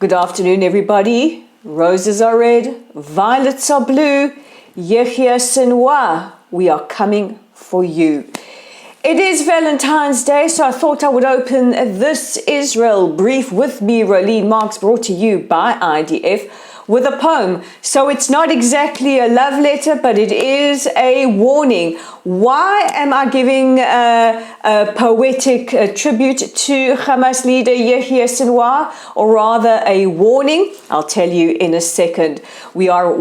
Good afternoon, everybody. Roses are red, violets are blue. Yehia Sinwar, we are coming for you. It is Valentine's Day, so I thought I would open this Israel brief with me, Rolene Marks, brought to you by IDF, with a poem. So it's not exactly a love letter, but it is a warning. Why am I giving a poetic tribute to Hamas leader Yehia Sinwar, or rather a warning? I'll tell you in a second. We are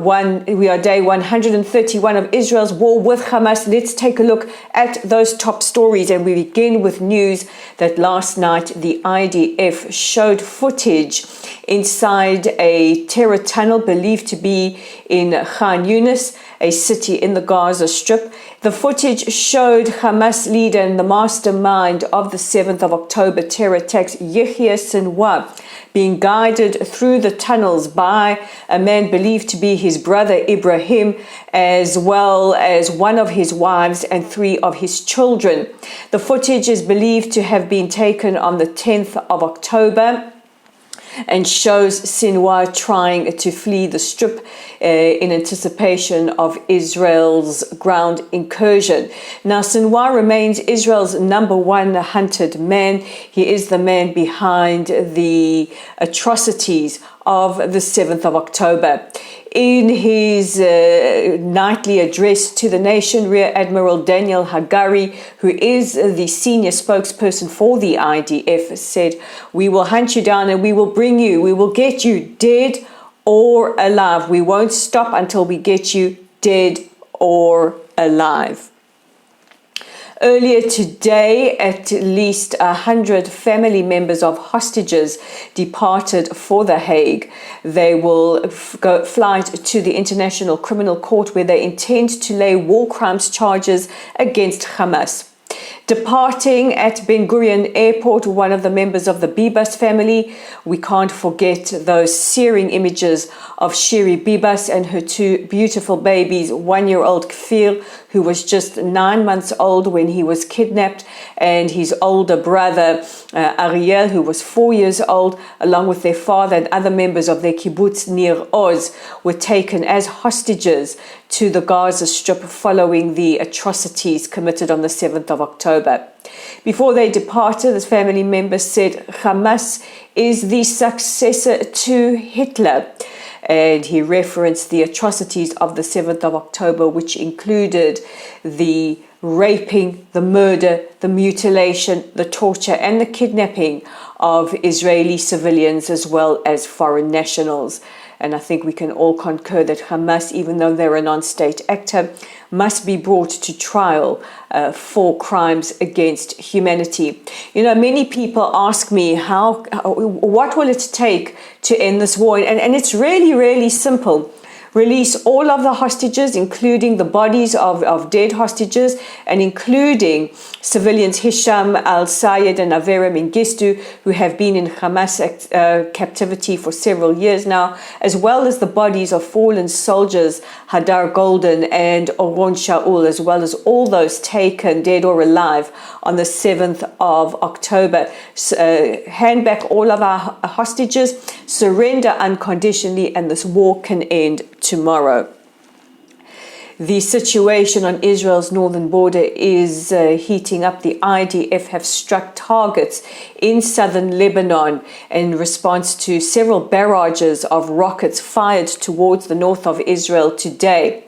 day 131 of Israel's war with Hamas. Let's take a look at those top stories, and we begin with news that last night the IDF showed footage inside a terror tunnel believed to be in Khan Yunis, a city in the Gaza Strip. The footage showed Hamas leader and the mastermind of the 7th of October terror attacks, Yehia Sinwar, being guided through the tunnels by a man believed to be his brother Ibrahim, as well as one of his wives and 3 of his children. The footage is believed to have been taken on the 10th of October and shows Sinwar trying to flee the strip in anticipation of Israel's ground incursion. Now, Sinwar remains Israel's #1 hunted man. He is the man behind the atrocities of the 7th of October. In his nightly address to the nation, Rear Admiral Daniel Hagari, who is the senior spokesperson for the IDF, said, "We will hunt you down and we will bring you, we will get you dead or alive. We won't stop until we get you dead or alive." Earlier today, at least 100 family members of hostages departed for The Hague. They will fly to the International Criminal Court, where they intend to lay war crimes charges against Hamas. Departing at Ben Gurion Airport, one of the members of the Bibas family. We can't forget those searing images of Shiri Bibas and her 2 beautiful babies, 1-year-old Kfir, who was just 9 months old when he was kidnapped, and his older brother Ariel, who was 4 years old, along with their father and other members of their kibbutz Nir Oz, were taken as hostages to the Gaza Strip following the atrocities committed on the 7th of October. Before they departed, this family member said Hamas is the successor to Hitler. And he referenced the atrocities of the 7th of October, which included the raping, the murder, the mutilation, the torture, and the kidnapping of Israeli civilians as well as foreign nationals. And I think we can all concur that Hamas, even though they're a non-state actor, must be brought to trial for crimes against humanity. You know, many people ask me, what will it take to end this war? And it's really, really simple. Release all of the hostages, including the bodies of dead hostages, and including civilians Hisham al-Sayed and Avera Mengistu, who have been in Hamas captivity for several years now, as well as the bodies of fallen soldiers Hadar Golden and Oron Shaul, as well as all those taken dead or alive on the 7th of October. Hand back all of our hostages, surrender unconditionally, and this war can end tomorrow. The situation on Israel's northern border is heating up. The IDF have struck targets in southern Lebanon in response to several barrages of rockets fired towards the north of Israel today.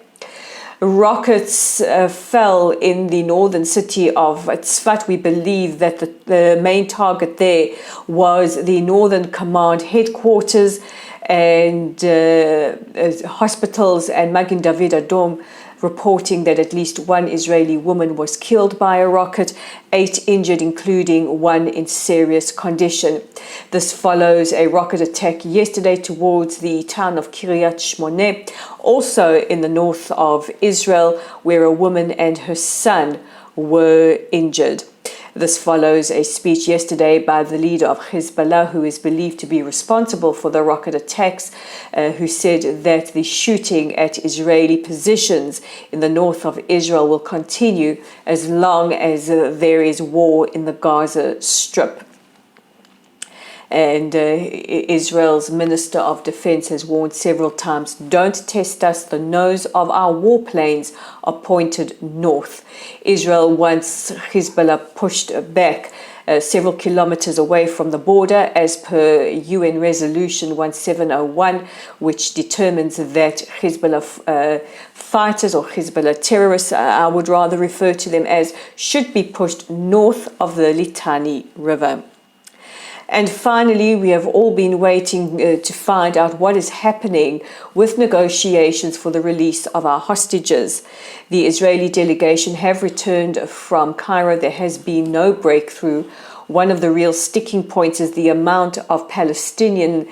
Rockets fell in the northern city of Tzfat. We believe that the main target there was the Northern Command headquarters and hospitals, and Magen David Adom reporting that at least 1 Israeli woman was killed by a rocket, 8 injured, including 1 in serious condition. This follows a rocket attack yesterday towards the town of Kiryat Shmoneh, also in the north of Israel, where a woman and her son were injured. This follows a speech yesterday by the leader of Hezbollah, who is believed to be responsible for the rocket attacks, who said that the shooting at Israeli positions in the north of Israel will continue as long as there is war in the Gaza Strip. And Israel's Minister of Defense has warned several times, don't test us, the nose of our warplanes are pointed north. Israel wants Hezbollah pushed back several kilometers away from the border as per UN Resolution 1701, which determines that Hezbollah fighters or Hezbollah terrorists, I would rather refer to them as, should be pushed north of the Litani River. And finally, we have all been waiting to find out what is happening with negotiations for the release of our hostages. The Israeli delegation have returned from Cairo. There has been no breakthrough. One of the real sticking points is the amount of Palestinian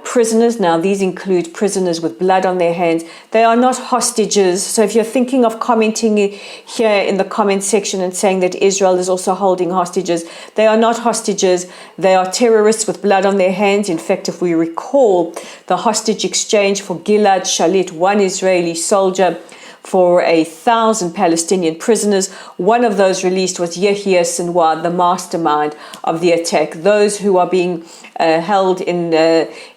prisoners. Now, these include prisoners with blood on their hands. They are not hostages. So if you're thinking of commenting here in the comment section and saying that Israel is also holding hostages, they are not hostages. They are terrorists with blood on their hands. In fact, if we recall the hostage exchange for Gilad Shalit, one Israeli soldier, for 1,000 Palestinian prisoners. One of those released was Yahya Sinwar, the mastermind of the attack. Those who are being held in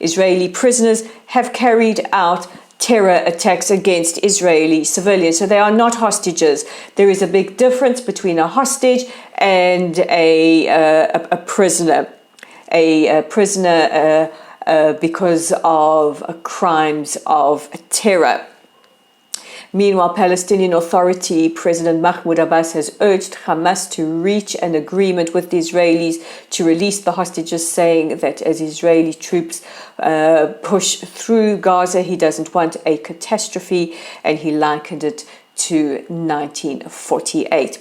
Israeli prisoners have carried out terror attacks against Israeli civilians. So they are not hostages. There is a big difference between a hostage and a prisoner. A prisoner because of crimes of terror. Meanwhile, Palestinian Authority President Mahmoud Abbas has urged Hamas to reach an agreement with the Israelis to release the hostages, saying that as Israeli troops push through Gaza, he doesn't want a catastrophe, and he likened it to 1948.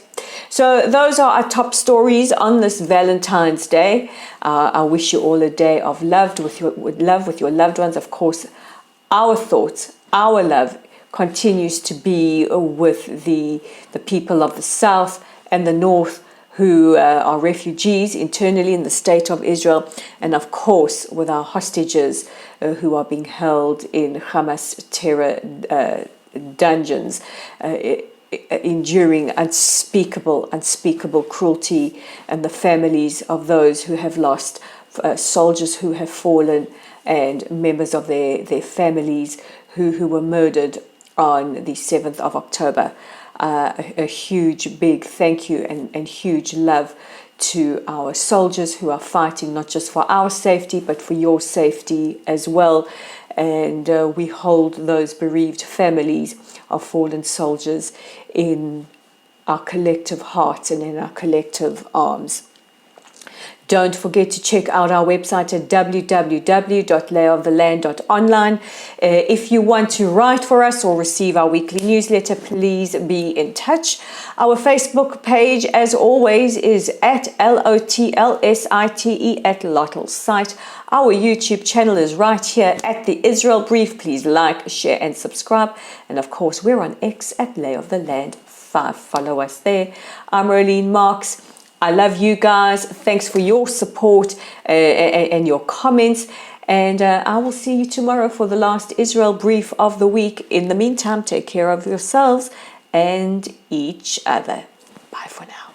So those are our top stories on this Valentine's Day. I wish you all a day of love with your loved ones. Of course, our thoughts, our love continues to be with the people of the South and the North who are refugees internally in the state of Israel, and of course with our hostages who are being held in Hamas terror dungeons, enduring unspeakable cruelty, and the families of those who have lost soldiers who have fallen and members of their families who were murdered on the 7th of October. A huge, big thank you and huge love to our soldiers who are fighting not just for our safety, but for your safety as well. And we hold those bereaved families of fallen soldiers in our collective hearts and in our collective arms. Don't forget to check out our website at www.layoftheland.online. If you want to write for us or receive our weekly newsletter, please be in touch. Our Facebook page, as always, is at LOTLSITE at Lottle's site. Our YouTube channel is right here at the Israel Brief. Please like, share and subscribe. And of course, we're on X at Lay of the Land 5. Follow us there. I'm Rolene Marks. I love you guys. Thanks for your support and your comments. And I will see you tomorrow for the last Israel Brief of the week. In the meantime, take care of yourselves and each other. Bye for now.